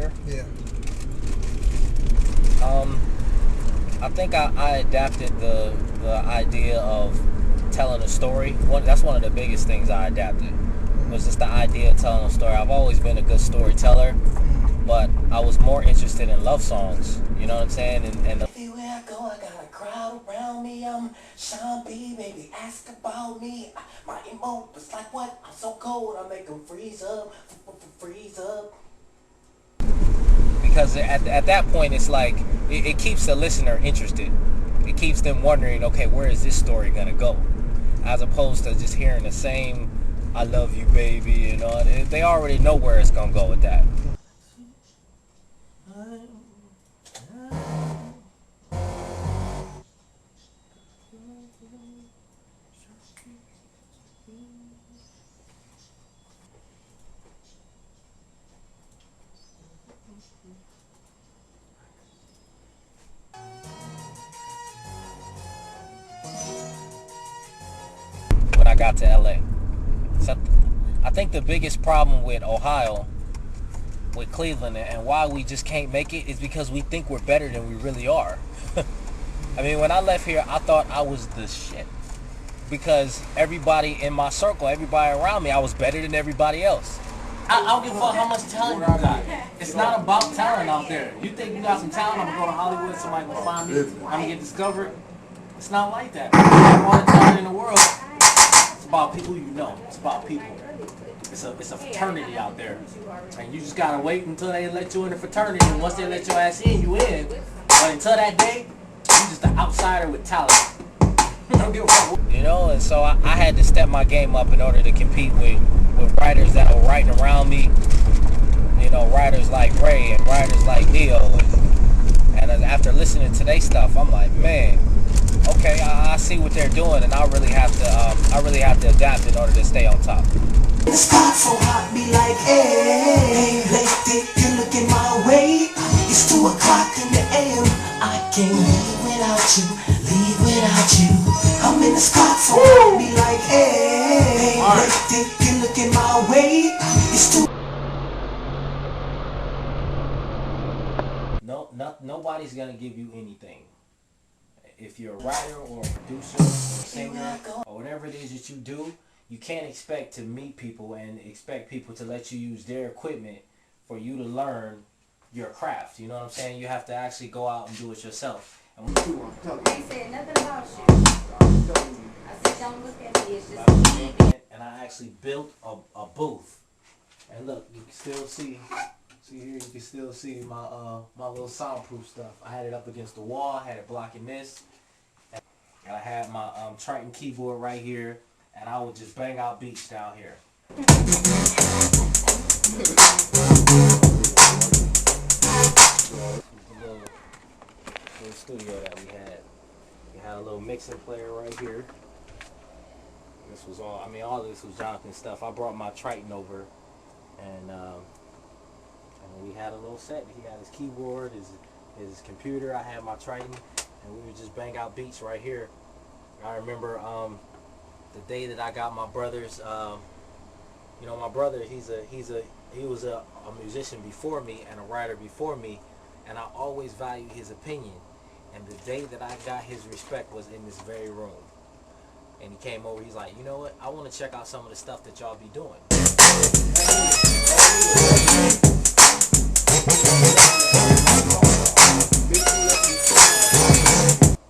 writer? Yeah. I think I adapted the idea of telling a story. That's one of the biggest things I adapted. Was just the idea of telling a story. I've always been a good storyteller, but I was more interested in love songs. You know what I'm saying? And everywhere I go, I got a crowd around me. I'm Sean B, baby, ask about me. My emote was like, what? I'm so cold, I make them freeze up, freeze up. Because at that point, it's like, it keeps the listener interested. It keeps them wondering, okay, where is this story gonna go? As opposed to just hearing the same, I love you, baby, you know, they already know where it's gonna go with that. When I got to LA. So I think the biggest problem with Ohio, with Cleveland, and why we just can't make it is because we think we're better than we really are. I mean, when I left here, I thought I was the shit. Because everybody in my circle, everybody around me, I was better than everybody else. I don't give a fuck how much talent you got. It's not about talent out there. You think you got some talent, I'm going to go to Hollywood, somebody will find me, I'm going to get discovered. It's not like that. All the talent in the world, it's about people you know. It's about people. It's a fraternity out there. And you just got to wait until they let you in the fraternity. And once they let your ass in, you in. But until that day, you just an outsider with talent. You know, and so I had to step my game up in order to compete with writers that were writing around me. You know, writers like Ray and writers like Neo. And after listening to their stuff, I'm like, man, okay, I see what they're doing, and I really have to adapt in order to stay on top. The spot so hot, be like, hey, late you looking my way. It's 2 o'clock in the AM. I can't leave without you, leave without you. I'm in the spot so hot, be like, hey, late you looking my way. It's 2. Nobody's gonna give you anything. If you're a writer or a producer or a singer or whatever it is that you do, you can't expect to meet people and expect people to let you use their equipment for you to learn your craft. You know what I'm saying? You have to actually go out and do it yourself. And I ain't said nothing about you. I said don't look at me, it's just me. And I actually built a booth. And look, you can still see here, you can still see my little soundproof stuff. I had it up against the wall, I had it blocking this. And I had my Triton keyboard right here, and I would just bang out beats down here. Little studio that we had. We had a little mixing player right here. This was all, I mean, all of this was Jonathan's stuff. I brought my Triton over, and we had a little set. He had his keyboard, his computer. I had my Triton, and we would just bang out beats right here. I remember the day that I got my brother's. You know, my brother, he was a musician before me and a writer before me, and I always valued his opinion. And the day that I got his respect was in this very room. And he came over. He's like, you know what? I want to check out some of the stuff that y'all be doing.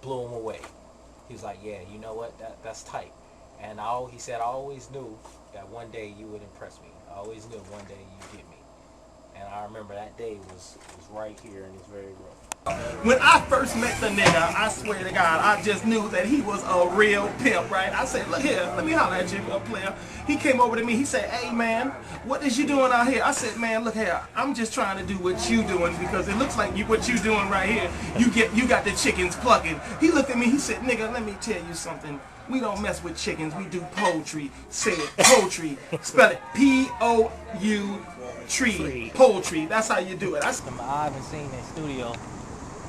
Blew him away. He was like, yeah, you know what? That's tight. And he said, I always knew that one day you would impress me. I always knew one day you'd get me. And I remember that day was right here in this very room. When I first met the nigga, I swear to God, I just knew that he was a real pimp, right? I said, look here, let me holler at you, a player. He came over to me, he said, hey man, what is you doing out here? I said, man, look here, I'm just trying to do what you doing because it looks like what you doing right here, you got the chickens plucking. He looked at me, he said, nigga, let me tell you something. We don't mess with chickens, we do poetry. Say it, poetry. Spell it, P-O-U-Tree, poetry. That's how you do it. I haven't seen that studio,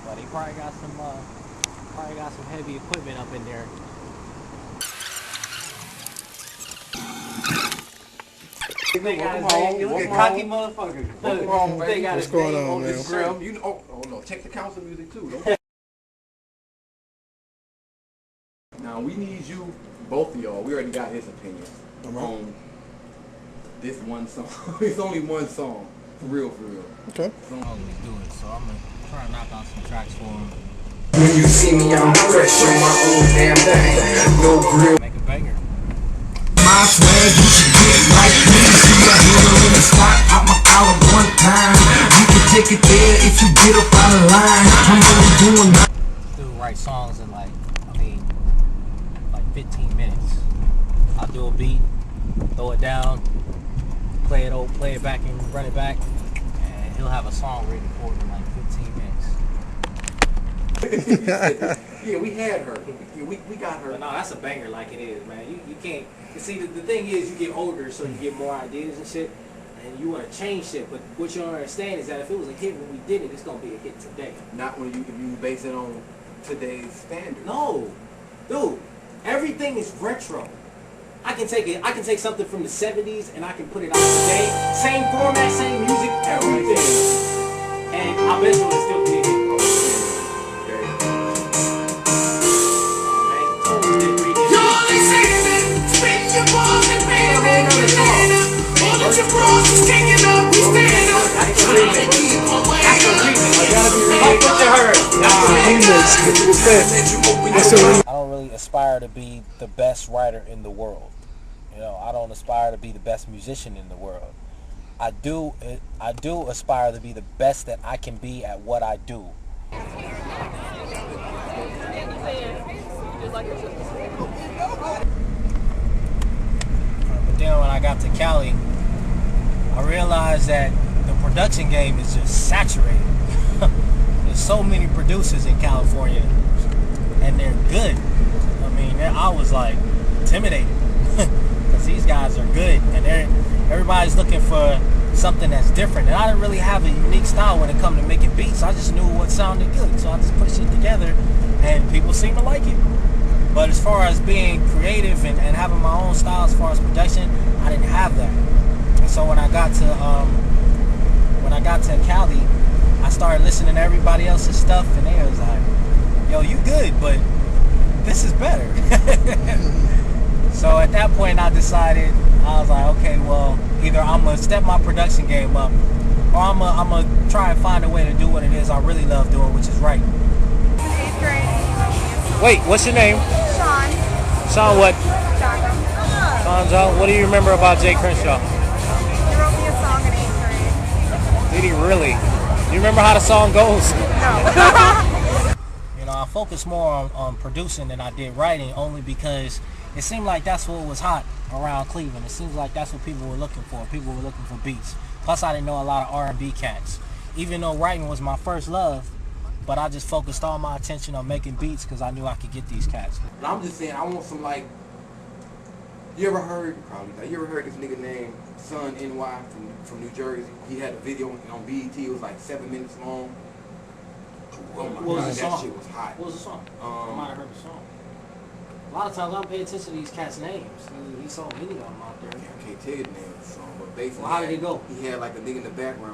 but he probably got some heavy equipment up in there. They got his Welcome name. home. You Welcome cocky home. motherfucker. Welcome home, They baby. got What's his going name on, man? his grill. You know, oh no, check the council music too. Don't now we need you, both of y'all. We already got his opinion on this one song. It's only one song, for real, for real. Okay. I always do it, so I'm gonna try to knock out some tracks for him. When you see me, I'm fresh on my own damn thing. No grill. Make a banger. My swag, you should get like me. See a hitter in the spot, pop my collar one time. You can take it there if you get up out of line. I'm only doing my Dude write songs in like 15 minutes. I'll do a beat, throw it down, play it back and run it back, and he'll have a song ready for it in like 15 minutes. Yeah, we had her. Yeah, we got her. But no, that's a banger like it is, man. You can't, you see, the thing is you get older, so you get more ideas and shit, and you want to change shit, but what you don't understand is that if it was a hit when we did it, it's going to be a hit today. Not when if you base it on today's standards. No, dude, everything is retro. I can take something from the 70s and I can put it out today. Same format, same music, everything. And I bet you it'll still be a hit. I don't really aspire to be the best writer in the world. You know, I don't aspire to be the best musician in the world. I do aspire to be the best that I can be at what I do. But then when I got to Cali, I realized that the production game is just saturated. There's so many producers in California, and they're good. I mean, I was like intimidated because these guys are good, and everybody's looking for something that's different. And I didn't really have a unique style when it come to making beats. I just knew what sounded good, so I just put shit together, and people seem to like it. But as far as being creative and having my own style as far as production, I didn't have that. And so when I got to Cali, I started listening to everybody else's stuff, and they was like, yo, you good, but this is better. So at that point I decided, I was like, okay, well, either I'm going to step my production game up, or I'm going to try and find a way to do what it is I really love doing, which is writing. 8th grade. Wait, what's your name? Sean. Sean what? Jacob. Sean John. What do you remember about Jay Crenshaw? He wrote me a song in 8th grade. Did he really? Do you remember how the song goes? No. You know, I focused more on producing than I did writing, only because it seemed like that's what was hot around Cleveland. It seems like that's what people were looking for. People were looking for beats. Plus, I didn't know a lot of R&B cats. Even though writing was my first love, but I just focused all my attention on making beats because I knew I could get these cats. But I'm just saying, I want some like. You ever heard this nigga named Son NY from New Jersey? He had a video on BET. It was like 7 minutes long. Oh my What was god, the that song? shit was hot. What was the song? I might have heard the song. A lot of times I don't pay attention to these cats' names. He's so many of them out there. I can't tell you the name of the song, but basically, Well, how did it go? He had like a nigga in the background